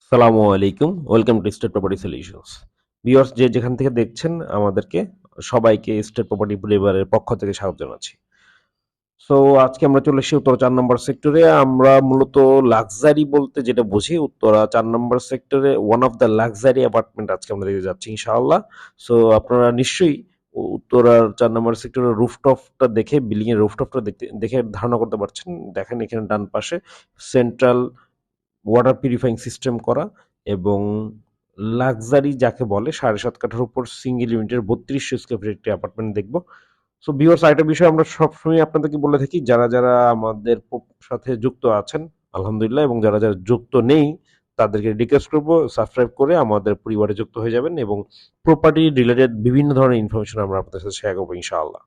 আসসালামু আলাইকুম, welcome to state property solutions. Viewers, যে যেখান থেকে দেখছেন আমাদেরকে সবাইকে স্টেট প্রপার্টি পরিবারের পক্ষ থেকে স্বাগত জানাচ্ছি। সো আজকে আমরা চলে এসেছি উত্তরা 4 নম্বর সেক্টরে। আমরা মূলত লাক্সারি বলতে যেটা বুঝি, উত্তরা 4 নম্বর সেক্টরে one of the luxury apartment আজকে আমরা দেখতে যাচ্ছি ইনশাআল্লাহ। সো আপনারা নিশ্চয়ই উত্তরার 4 নম্বর সেক্টরের রুফটপটা দেখে, বিল্ডিং এর রুফটপটা দেখে ধারণা করতে পারছেন। দেখেন এখানে ডান পাশে সেন্ট্রাল ওয়াটার পিউরিফাইং সিস্টেম করা এবং লাক্সারি যাকে বলে 7.5 কাঠার উপর সিঙ্গেল ইউনিটের 3200 স্কোয়ার ফিট একটি অ্যাপার্টমেন্ট দেখবো। সো ভিউয়ার্স, আরেকটা বিষয় আমরা সবসময় আপনাদেরকে বলে থাকি, যারা যারা আমাদের সাথে যুক্ত আছেন আলহামদুলিল্লাহ, এবং যারা যারা যুক্ত নেই তাদেরকে রিকোয়েস্ট করবো সাবস্ক্রাইব করে আমাদের পরিবারে যুক্ত হয়ে যাবেন, এবং প্রপার্টি রিলেটেড বিভিন্ন ধরনের ইনফরমেশন আমরা আপনাদের সাথে শেয়ার করবো ইনশাআল্লাহ।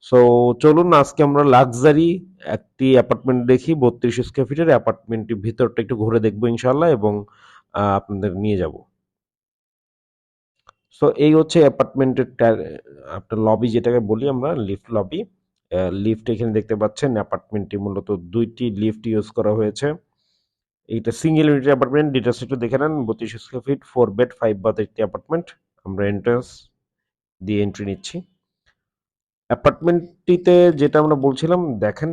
সো চলুন আজকে আমরা লাক্সারি একটি অ্যাপার্টমেন্ট দেখি, 3200 স্কোয়ার ফিটের অ্যাপার্টমেন্টটির ভিতরটা একটু ঘুরে দেখবো ইনশাআল্লাহ, এবং আপনাদের নিয়ে যাব। সো এই হচ্ছে অ্যাপার্টমেন্টের আপনার লবি, যেটাকে বলি আমরা লিফট লবি। লিফট এখানে দেখতে পাচ্ছেন। অ্যাপার্টমেন্টটি মূলত 2টি লিফট ইউজ করা হয়েছে। এইটা সিঙ্গেল ইউনিটের অ্যাপার্টমেন্ট, ডিটেলস একটু দেখে নেন। 3200 স্কোয়ার ফিট, 4 বেড 5 বাথ একটি অ্যাপার্টমেন্ট। আমরা এন্ট্রান্স দিয়ে এন্ট্রি নিচ্ছি। অ্যাপার্টমেন্টটিতে যেটা আমরা বলছিলাম, দেখেন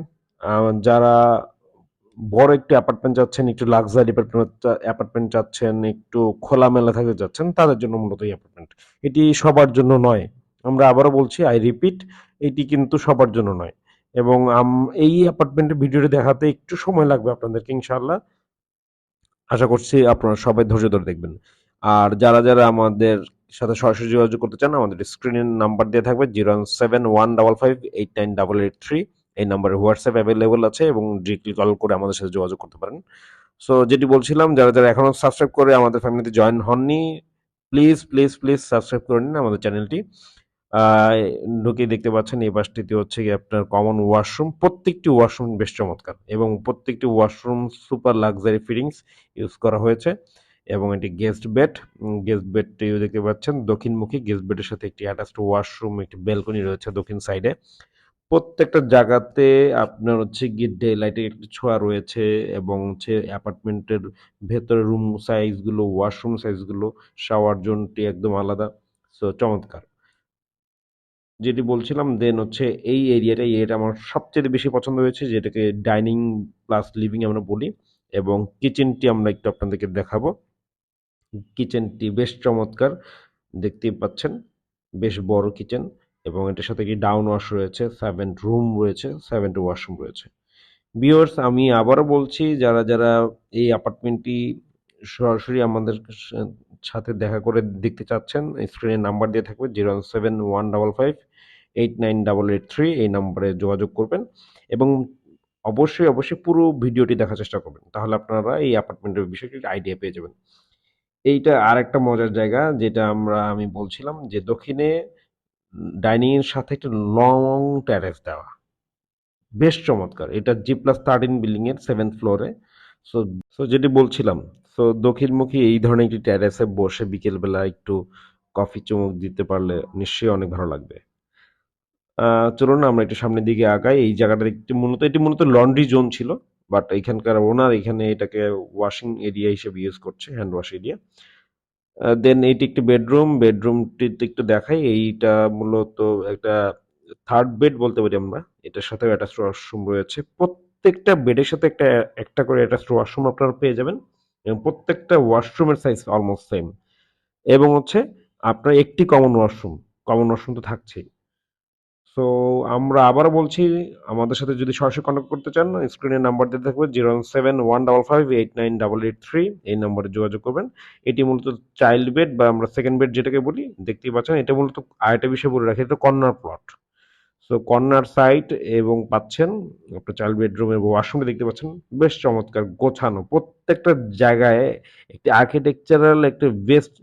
যারা বড় একটি অ্যাপার্টমেন্ট চাচ্ছেন, একটু লাক্সারি অ্যাপার্টমেন্ট চাচ্ছেন, একটু খোলামেলা থাকতে চাচ্ছেন, তাদের জন্য মূলত এই অ্যাপার্টমেন্ট। এটি সবার জন্য নয়। আমরা আবারও বলছি, আই রিপিট, এটি কিন্তু সবার জন্য নয়। এবং এই অ্যাপার্টমেন্টের ভিডিওটি দেখাতে একটু সময় লাগবে আপনাদেরকে ইনশাআল্লাহ। আশা করছি আপনারা সবাই ধৈর্য ধরে দেখবেন। আর যারা যারা আমাদের সাথে সরাসরি যোগাযোগ করতে চান, আমাদের স্ক্রিনের নাম্বার দিয়ে থাকবে 07155589883। এই নাম্বারে হোয়াটসঅ্যাপ অ্যাভেলেবল আছে, এবং ডিরেক্টলি কল করে আমাদের সাথে যোগাযোগ করতে পারেন। সো যেটি বলছিলাম, যারা যারা এখনো সাবস্ক্রাইব করে আমাদের ফ্যামিলিতে জয়েন হননি, প্লিজ প্লিজ প্লিজ সাবস্ক্রাইব করে নিন আমাদের চ্যানেলটি। ঢুকে দেখতে পাচ্ছেন এই পাশটিতে হচ্ছে কি আপনার কমন ওয়াশরুম। প্রত্যেকটি ওয়াশরুম বেশ চমৎকার, এবং প্রত্যেকটি washroom super luxury fittings use করা হয়েছে। এবং এটি গেস্ট বেড, গেস্ট বেডটিও দেখতে পাচ্ছেন দক্ষিণমুখী। গেস্ট বেডের সাথে একটি অ্যাটাচড ওয়াশরুম, একটি ব্যালকনি রয়েছে দক্ষিণ সাইডে। প্রত্যেকটা জায়গাতে আপনার হচ্ছে গিয়ে ডে লাইটের একটি ছোঁয়া রয়েছে, এবং হচ্ছে অ্যাপার্টমেন্টের ভেতরে রুম সাইজগুলো, ওয়াশরুম সাইজগুলো, শাওয়ার জোনটি একদম আলাদা। সো চমৎকার। যেটি বলছিলাম, দেন হচ্ছে এই এরিয়াটা আমার সবচেয়ে বেশি পছন্দ হয়েছে, যেটাকে ডাইনিং প্লাস লিভিং আমরা বলি। এবং কিচেনটি আমরা একটু আপনাদেরকে দেখাবো। কিচেনটি বেশ চমৎকার, দেখতেই পাচ্ছেন, বেশ বড় কিচেন। এবং এটার সাথে কি ডাউন ওয়াশ রয়েছে, 7 রুম রয়েছে, 7টি ওয়াশরুম রয়েছে। ভিউয়ার্স, আমি আবারও বলছি, যারা যারা এই অ্যাপার্টমেন্টটি সরাসরি আমাদের সাথে দেখা করে দেখতে চাচ্ছেন, স্ক্রিনে নাম্বার দিয়ে থাকবে 07155589883। এই নাম্বারে যোগাযোগ করবেন, এবং অবশ্যই অবশ্যই পুরো ভিডিওটি দেখার চেষ্টা করবেন, তাহলে আপনারা এই অ্যাপার্টমেন্টের বিষয়ে একটা আইডিয়া পেয়ে যাবেন। এইটা আর একটা মজার জায়গা, যেটা আমি বলছিলাম, যে দক্ষিণে ডাইনিং এর সাথে একটা লং ট্যারেস দেওয়া, বেশ চমৎকার। এটা G+13 বিল্ডিং এর 7th ফ্লোরে। সো সো যেটি বলছিলাম, সো দক্ষিণমুখী এই ধরনের একটি ট্যারেসে বসে বিকেলবেলা একটু কফি চুমুক দিতে পারলে নিশ্চয়ই অনেক ভালো লাগবে। চলুন আমরা একটু সামনের দিকে আগাই। এই জায়গাটা এটি মূলত লন্ড্রি জোন ছিল, বাট এখানকার ওনার এখানে এটাকে ওয়াশিং এরিয়া হিসেবে ইউজ করছে, হ্যান্ড ওয়াশ এরিয়া। দেন এটি একটি বেডরুমটিতে একটু দেখাই। এইটা মূলত একটা থার্ড বেড বলতে পারি আমরা। এটার সাথেও অ্যাটাচড ওয়াশরুম রয়েছে। প্রত্যেকটা বেডের সাথে একটা একটা করে অ্যাটাচড ওয়াশরুম আপনারা পেয়ে যাবেন, এবং প্রত্যেকটা ওয়াশরুমের সাইজ অলমোস্ট সেম। এবং হচ্ছে আপনার একটি কমন ওয়াশরুম তো থাকছেই। সো আমরা আবারও বলছি, আমাদের সাথে যদি সরাসরি কন্ট্যাক্ট করতে চান, স্ক্রিনের নাম্বার দিয়ে থাকবে 07155589883। এই নম্বরে যোগাযোগ করবেন। এটি মূলত চাইল্ড বেড, বা আমরা সেকেন্ড বেড যেটাকে বলি, দেখতেই পাচ্ছেন। এটা মূলত আরেকটা বিষয় বলে রাখি, এটা corner plot. So corner side, এবং পাচ্ছেন আপনার চাইল্ড বেডরুম এবং ওয়াশরুমটা দেখতে পাচ্ছেন, বেশ চমৎকার গোছানো। প্রত্যেকটা জায়গায় একটি আর্কিটেকচারাল একটা বেস্ট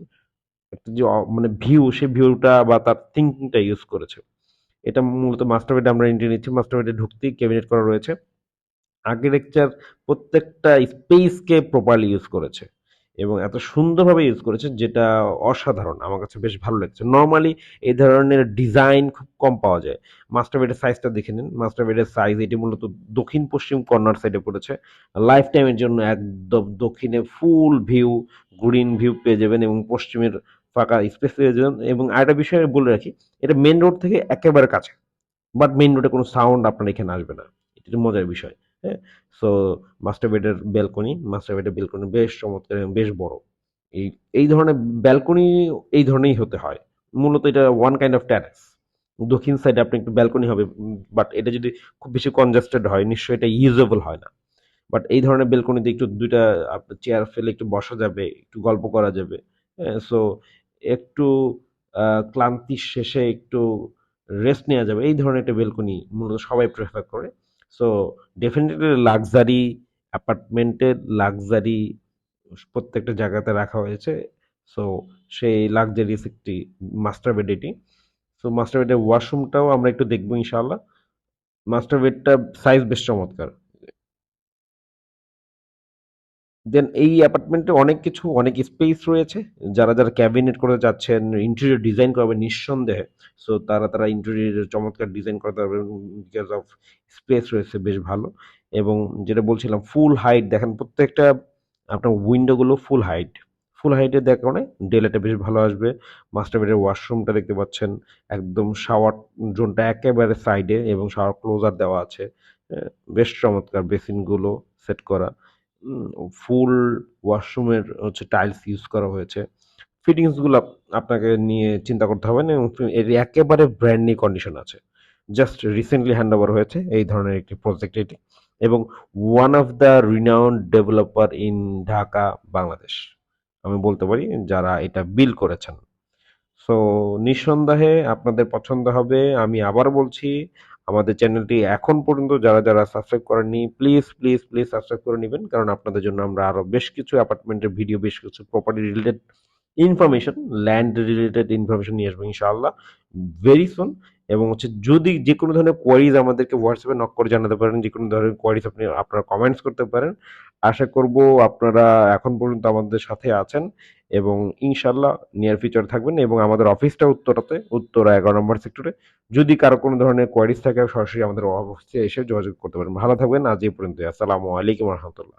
একটা যে মানে ভিউ, সেই ভিউটা বা তার থিঙ্কিংটা ইউজ করেছে। এটা মূলত মাস্টার বেডে আমরা এন্ট্রি নিচ্ছি। মাস্টার বেডে ঢুকতেই ক্যাবিনেট করা রয়েছে। আর্কিটেকচার প্রত্যেকটা স্পেসকে প্রপারলি ইউজ করেছে, এবং এত সুন্দরভাবে ইউজ করেছে যেটা অসাধারণ, আমার কাছে বেশ ভালো লাগছে। নর্মালি এই ধরনের ডিজাইন খুব কম পাওয়া যায়। মাস্টার বেডের সাইজটা দেখে নিন, মাস্টার বেডের সাইজ এটি মূলত দক্ষিণ পশ্চিম কর্নার সাইডে পড়েছে। লাইফ টাইমের জন্য একদম দক্ষিণে ফুল ভিউ, গ্রিন ভিউ পেয়ে যাবেন এবং পশ্চিমের ফাঁকা স্পেস পেয়ে যাবেন। এবং আরেকটা বিষয় বলে রাখি, এটা মেন রোড থেকে একেবারে কাছে, বাট মেইন রোডে কোনো সাউন্ড আপনার এখানে আসবে না। এটা মজার বিষয়। হ্যাঁ, সো মাস্টার বেডের ব্যালকনি বেশ চমৎকার এবং বেশ বড়। এই এই ধরনের ব্যালকনি এই ধরনেরই হতে হয়। মূলত এটা ওয়ান কাইন্ড অফ ট্যারেস। দক্ষিণ সাইডে আপনি একটু ব্যালকনি হবে, বাট এটা যদি খুব বেশি কনজাস্টেড হয় নিশ্চয়ই এটা ইউজেবল হয় না। বাট এই ধরনের বেলকনিতে একটু দুইটা আপনার চেয়ার ফেলে একটু বসা যাবে, একটু গল্প করা যাবে। হ্যাঁ, সো একটু ক্লান্তি শেষে একটু রেস্ট নেওয়া যাবে, এই ধরনের একটা বেলকনি মূলত সবাই প্রেফার করে। সো ডেফিনেটলি লাক্সারি অ্যাপার্টমেন্টের লাক্সারি প্রত্যেকটা জায়গাতে রাখা হয়েছে। সো সেই লাক্সারিয়াস একটি মাস্টার বেড এটি। সো মাস্টার বেডের ওয়াশরুমটাও আমরা একটু দেখবো ইনশাআল্লাহ। মাস্টার বেডটা সাইজ বেশ চমৎকার। দেন এই অ্যাপার্টমেন্টে অনেক কিছু, অনেক স্পেস রয়েছে। যারা ক্যাবিনেট করতে চাচ্ছেন, ইন্টেরিয়র ডিজাইন করবেন নিঃসন্দেহে, সো তারা ইন্টেরিয়র চমৎকার ডিজাইন করতে পারবেন বিকজ অফ স্পেস রয়েছে বেশ ভালো। এবং যেটা বলছিলাম ফুল হাইট দেখেন, প্রত্যেকটা আপনার উইন্ডোগুলো ফুল হাইট। ফুল হাইটে দেখানো ডেলাটা বেশ ভালো আসবে। মাস্টার বেডের ওয়াশরুমটা দেখতে পাচ্ছেন, একদম শাওয়ার জোনটা একেবারে সাইডে এবং শাওয়ার ক্লোজার দেওয়া আছে। বেশ চমৎকার বেসিনগুলো সেট করা। ফুল ওয়াশরুমের হচ্ছে টাইলস ইউজ করা হয়েছে। ফিটিংসগুলো আপনাকে নিয়ে চিন্তা করতে হবে না এবং এর একেবারে ব্র্যান্ড নিউ কন্ডিশন আছে। জাস্ট রিসেন্টলি হ্যান্ড ওভার হয়েছে এই ধরনের একটি প্রজেক্ট এটি, এবং one of the renowned developer in Dhaka, Bangladesh আমি বলতে পারি, যারা এটা বিল্ড করেছেন। সো নিঃসন্দেহে আপনাদের পছন্দ হবে। আমি আবার বলছি, আমাদের চ্যানেলটি এখন পর্যন্ত যারা সাবস্ক্রাইব করেননি, প্লিজ প্লিজ প্লিজ সাবস্ক্রাইব করে নেবেন, কারণ আপনাদের জন্য আমরা আরো বেশ কিছু অ্যাপার্টমেন্টের ভিডিও, বেশ কিছু property related information, land related information নিয়ে আসবো ইনশাআল্লাহ ভেরি সুন। এবং হচ্ছে যদি যে কোনো ধরনের কোয়ারিজ আমাদেরকে হোয়াটসঅ্যাপে নক করে জানাতে পারেন, যে কোনো ধরনের কোয়ারিজ আপনি আপনারা কমেন্টস করতে পারেন। আশা করব আপনারা এখন পর্যন্ত আমাদের সাথে আছেন এবং ইনশাল্লাহ নিয়ার ফিউচার থাকবেন। এবং আমাদের অফিসটা উত্তরাতে, উত্তরা 11 নম্বর সেক্টরে। যদি কারো কোনো ধরনের কোয়ারিজ থাকে সরাসরি আমাদের অফিসে এসে যোগাযোগ করতে পারেন। ভালো থাকবেন, আজ এই পর্যন্ত। আসসালামু আলাইকুম রহমতুল্লাহ।